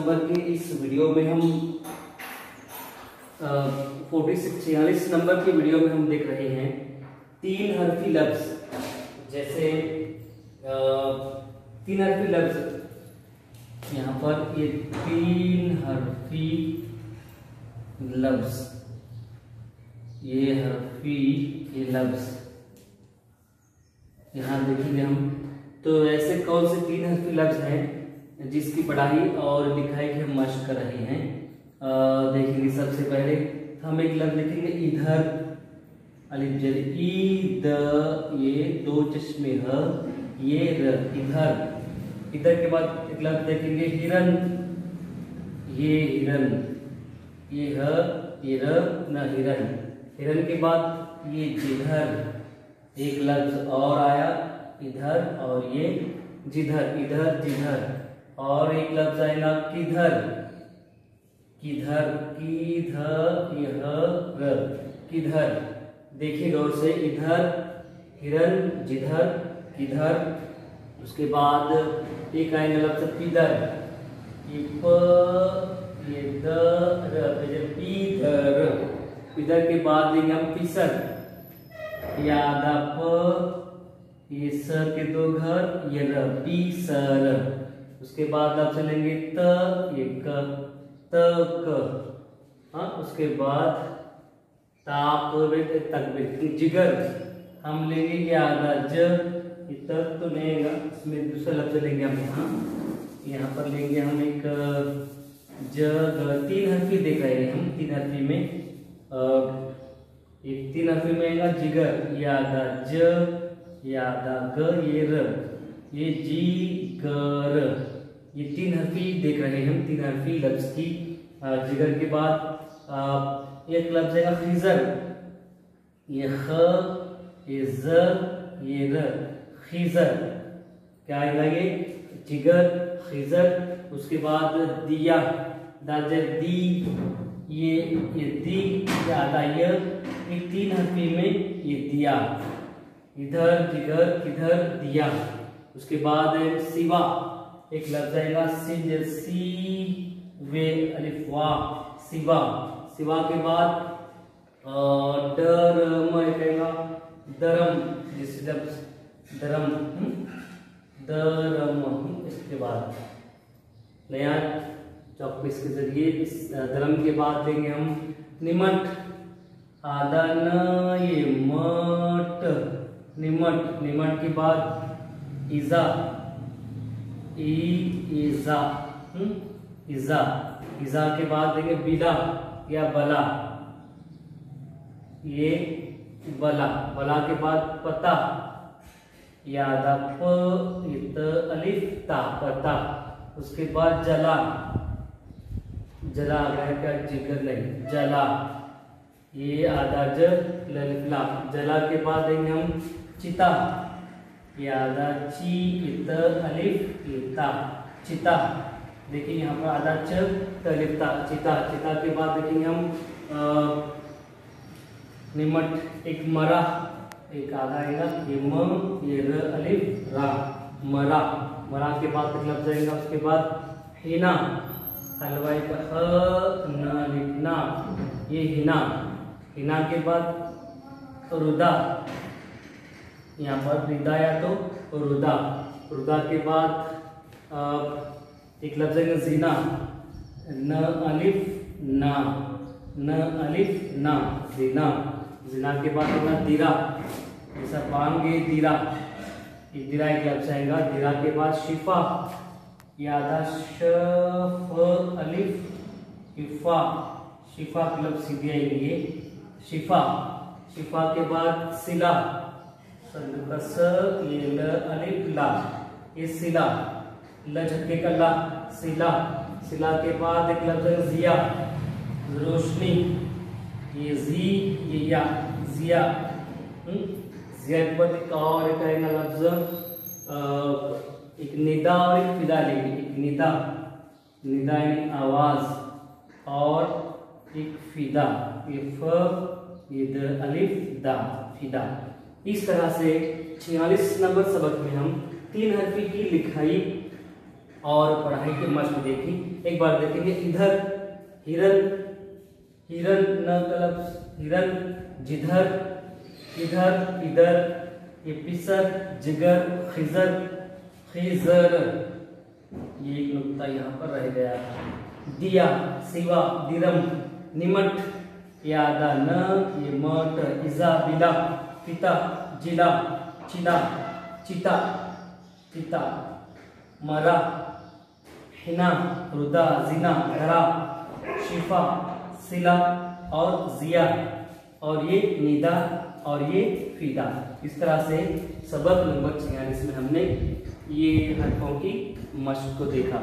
Number के इस video में हम 46 नंबर की वीडियो में हम देख रहे हैं 3 हरफी लफ्ज। जैसे 3 हरफी लफ्ज, यहाँ पर ये 3 हरफी लफ्ज, ये हरफी ये लफ्ज यहाँ देखेंगे हम। तो ऐसे कौन से 3 हरफी लफ्ज हैं जिसकी पढ़ाई और लिखाई की हम मशक कर रहे हैं, देखेंगे। सबसे पहले हम एक लफ्ज लिखेंगे इधर, अलिफ जर ई द, ये 2 चश्मे ह, ये र, इधर। इधर के बाद एक लफ्ज देखेंगे हिरन, ये हिरन, ये ह, ये र, न हिरन। हिरन के बाद ये जिधर, एक लफ्ज और आया इधर, और ये जिधर, इधर जिधर। और एक लफ्ज आएगा किधर, किधर, किधर, यह र, किधर। देखिए गौर से, इधर हिरन, जिधर, किधर। उसके बाद एक आएगा लफ्ज किधर, ये प, ये द, र, पीधर। इधर के बाद देंगे हम पिसर, यादा प, ये सर के 2 घर, ये र, पीसर। उसके बाद आप चलेंगे त, ये क, त क। हाँ, उसके बाद ताप तक, जिगर हम लेंगे, ये आधा ज, ये तक तो लेगा, इसमें दूसरा लफ्ज लेंगे हम यहाँ पर लेंगे हम एक ज, 3 हरफी देख रहे हैं हम। 3 हरफी में एक 3 हरफी में आएगा जिगर, ये आधा ज, ये आधा ग, ये र, ये जी गर। ये 3 हरफी देख रहे हैं हम, 3 हरफी लफ्ज की। जिगर के बाद एक लफ्ज है खिजर, ये ख, ये ज, ये र, खिजर। क्या आएगा ये, जिगर, खिजर। उसके बाद दिया, दाजर दी, ये दी, ये आधा य, ये 3 हरफी में ये दिया, इधर जिगर, किधर, दिया। उसके बाद सिवा, एक लफ्ज आएगा सिज, सी वे अलिफ वा, सिवा। सिवा के बाद डरम, एक आएगा दरम, जिस लफ्ज दरम, दरम। इसके बाद नया चौकपीस के जरिए इस दरम के बाद देंगे हम निमट, आधा न, ये मट, निमट। निमट के बाद इजा, इजा, इजा। इजा के बाद देंगे बिला या बला, ये बला। बला के बाद पता, यादा प, अलिफ ता, पता। उसके बाद जला, जला क्या, जिगर नहीं, जला, ये आधा ज, ललिफला। जला के बाद देंगे हम चिता, ये आधा ची, इत, अलिफ, इता, चिता। देखिए यहाँ पर आधा च, तलिफता, चिता। चिता के बाद देखेंगे हम निमट, एक मरा, एक आधा आएगा ये म, ये र, अलिफ, रा, मरा। मरा के बाद लफ्ज आएगा। उसके बाद हिना, हलवाई का ह, न, लिखना, ये हिना। हिना के बाद रुदा, यहाँ पर रिदा या तो रुदा। रुदा के बाद एक लफ्ज है जीना, न, अलिफ, ना, न, अलिफ, ना, जीना। जीना के बाद होगा दिरा, जैसा पाएंगे दिरा, ये दिरा एक लफ्ज आएगा। दिरा के बाद शिफा, यादा शफ, अलिफ, इफा, शिफा के लफ्ज सीधे आएंगे, शिफा। शिफा के बाद सिला, स, ये ल, अलिफ, ला, ये सिला, ल झटके का ला, सिला। सिला के बाद एक लफ्ज जिया, रोशनी, ये जी, ये या, जिया। जिया के बाद एक और एक आएगा लफ्ज, एक निदा और एक फिदा लेंगे। एक निदा, निदा यानी आवाज, और एक फिदा, ये फ, ये द, अलिफ, दा, फिदा। इस तरह से 46 नंबर सबक में हम 3 हरफी की लिखाई और पढ़ाई के मश्क देखी। एक बार देखेंगे इधर हिरन, हिरन न कलप हिरन, जिधर, इधर, इधर, ये पिसर, जिगर, खिजर, खिजर, ये एक नुक्ता यहाँ पर रह गया। दिया, सिवा, दिरम, निमट, यादा न, ये मट, इजा, बिला, पिता, जिला, चिला, चिता, चिता, मरा, हिना, रुदा, जिना, धरा, शिफा, सिला और जिया, और ये निदा और ये फीदा। इस तरह से सबक नंबर 46 में हमने ये हरफों की मश्क को देखा।